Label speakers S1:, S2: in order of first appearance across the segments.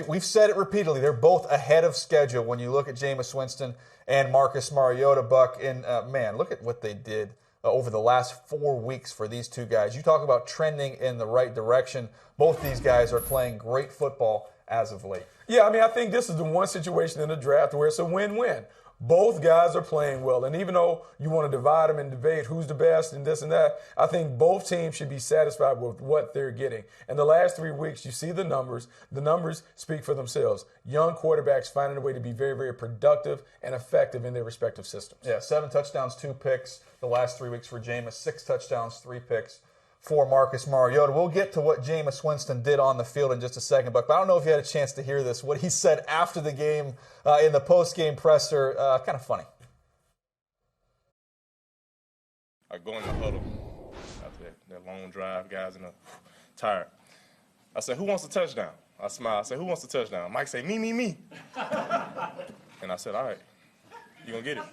S1: we've said it repeatedly. They're both ahead of schedule when you look at Jameis Winston and Marcus Mariota, Buck. And, man, look at what they did over the last 4 weeks for these two guys. You talk about trending in the right direction. Both these guys are playing great football as of late.
S2: Yeah, I mean, I think this is the one situation in the draft where it's a win-win. Both guys are playing well. And even though you want to divide them and debate who's the best and this and that, I think both teams should be satisfied with what they're getting. In the last 3 weeks, you see the numbers. The numbers speak for themselves. Young quarterbacks finding a way to be very, very productive and effective in their respective systems.
S1: Yeah, 7 touchdowns, 2 picks the last 3 weeks for Jameis, 6 touchdowns, 3 picks for Marcus Mariota. We'll get to what Jameis Winston did on the field in just a second, but I don't know if you had a chance to hear this, what he said after the game in the post-game presser. Kind of funny.
S3: I go in the huddle after that long drive, guys in the tired. I said, who wants a touchdown? I smiled. I said, who wants a touchdown? Mike said, me. And I said, all right, you're going to get it.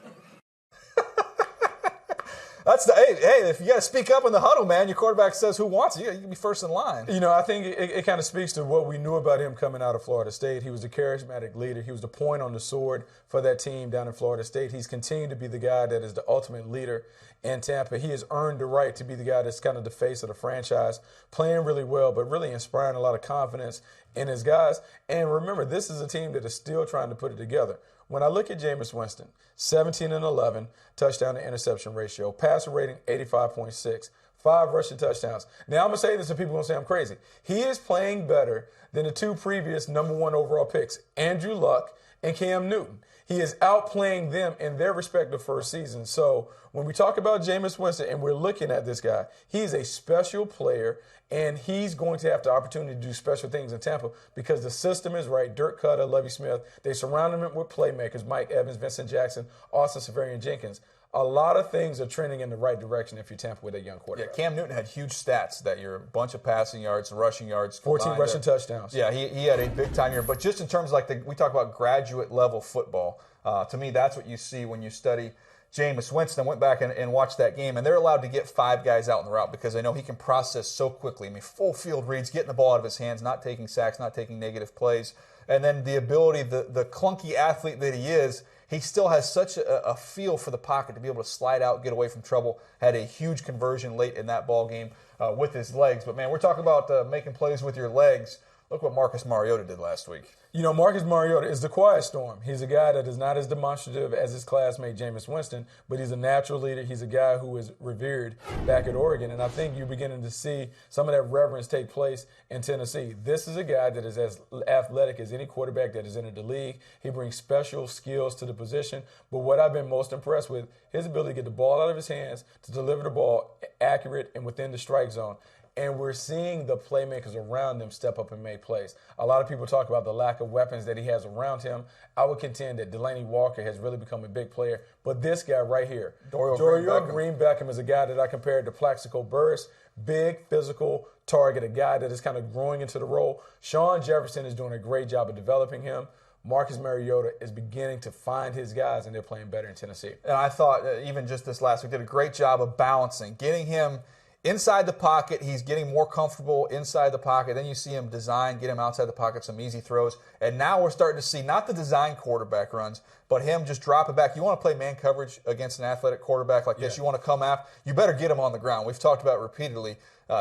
S1: That's the hey, if you got to speak up in the huddle, man, your quarterback says who wants it, you can be first in line.
S2: You know, I think it kind of speaks to what we knew about him coming out of Florida State. He was a charismatic leader. He was the point on the sword for that team down in Florida State. He's continued to be the guy that is the ultimate leader in Tampa. He has earned the right to be the guy that's kind of the face of the franchise, playing really well, but really inspiring a lot of confidence in his guys. And remember, this is a team that is still trying to put it together. When I look at Jameis Winston, 17-11 touchdown to interception ratio, passer rating 85.6, 5 rushing touchdowns. Now, I'm going to say this and people are going to say I'm crazy. He is playing better than the 2 previous #1 overall picks, Andrew Luck and Cam Newton. He is outplaying them in their respective first season. So when we talk about Jameis Winston and we're looking at this guy, he's a special player, and he's going to have the opportunity to do special things in Tampa because the system is right. Dirk Cutter, Lovie Smith, they surround him with playmakers, Mike Evans, Vincent Jackson, Austin Severian-Jenkins. A lot of things are trending in the right direction if you're Tampa with a young quarterback.
S1: Yeah, Cam Newton had huge stats that year, a bunch of passing yards, rushing yards.
S2: 14 rushing touchdowns.
S1: Yeah, he had a big-time year. But just in terms of we talk about graduate-level football, to me that's what you see when you study Jameis Winston. Went back and watched that game, and they're allowed to get 5 guys out in the route because they know he can process so quickly. I mean, full field reads, getting the ball out of his hands, not taking sacks, not taking negative plays. And then the ability, the clunky athlete that he is, he still has such a feel for the pocket to be able to slide out, get away from trouble. Had a huge conversion late in that ball game with his legs. But, man, we're talking about making plays with your legs. Look what Marcus Mariota did last week.
S2: You know, Marcus Mariota is the quiet storm. He's a guy that is not as demonstrative as his classmate Jameis Winston, but he's a natural leader. He's a guy who is revered back at Oregon, and I think you're beginning to see some of that reverence take place in Tennessee. This is a guy that is as athletic as any quarterback that has entered the league. He brings special skills to the position, but what I've been most impressed with, his ability to get the ball out of his hands, to deliver the ball accurate and within the strike zone. And we're seeing the playmakers around them step up and make plays. A lot of people talk about the lack of weapons that he has around him. I would contend that Delanie Walker has really become a big player. But this guy right here, Dorial Green Beckham, is a guy that I compared to Plaxico Burress. Big, physical target, a guy that is kind of growing into the role. Sean Jefferson is doing a great job of developing him. Marcus Mariota is beginning to find his guys, and they're playing better in Tennessee.
S1: And I thought even just this last week did a great job of balancing, getting him inside the pocket. He's getting more comfortable inside the pocket. Then you see him design, get him outside the pocket, some easy throws. And now we're starting to see not the design quarterback runs, but him just drop it back. You want to play man coverage against an athletic quarterback like this. You want to come after. You better get him on the ground. We've talked about it repeatedly.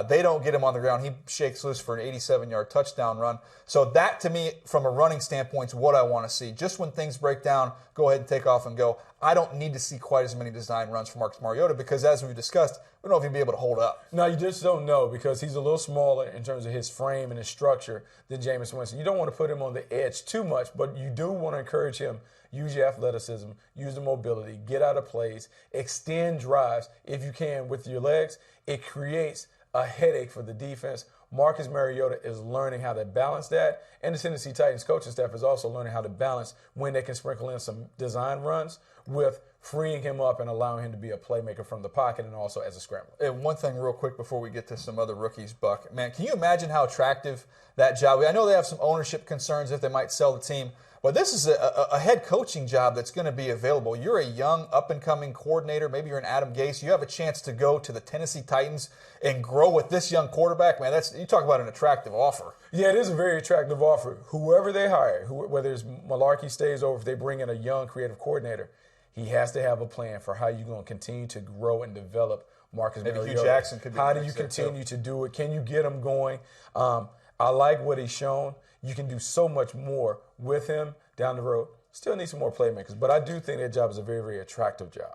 S1: They don't get him on the ground. He shakes loose for an 87-yard touchdown run. So that, to me, from a running standpoint, is what I want to see. Just when things break down, go ahead and take off and go. I don't need to see quite as many design runs from Marcus Mariota because, as we've discussed, we don't know if he'll be able to hold up.
S2: No, you just don't know because he's a little smaller in terms of his frame and his structure than Jameis Winston. You don't want to put him on the edge too much, but you do want to encourage him. Use your athleticism, use the mobility, get out of plays, extend drives if you can with your legs. It creates a headache for the defense. Marcus Mariota is learning how to balance that, and the Tennessee Titans coaching staff is also learning how to balance when they can sprinkle in some design runs with freeing him up and allowing him to be a playmaker from the pocket and also as a scrambler.
S1: And one thing real quick before we get to some other rookies, Buck. Man, can you imagine how attractive that job is? I know they have some ownership concerns if they might sell the team, but this is a head coaching job that's going to be available. You're a young, up-and-coming coordinator. Maybe you're an Adam Gase. You have a chance to go to the Tennessee Titans and grow with this young quarterback. Man, you talk about an attractive offer.
S2: Yeah, it is a very attractive offer. Whoever they hire, whether it's Malarkey stays or if they bring in a young creative coordinator, he has to have a plan for how you're going to continue to grow and develop Marcus Mariota.
S1: Maybe Hugh Jackson could be.
S2: How do you continue to do it? Can you get him going? I like what he's shown. You can do so much more with him down the road. Still need some more playmakers, but I do think that job is a very, very attractive job.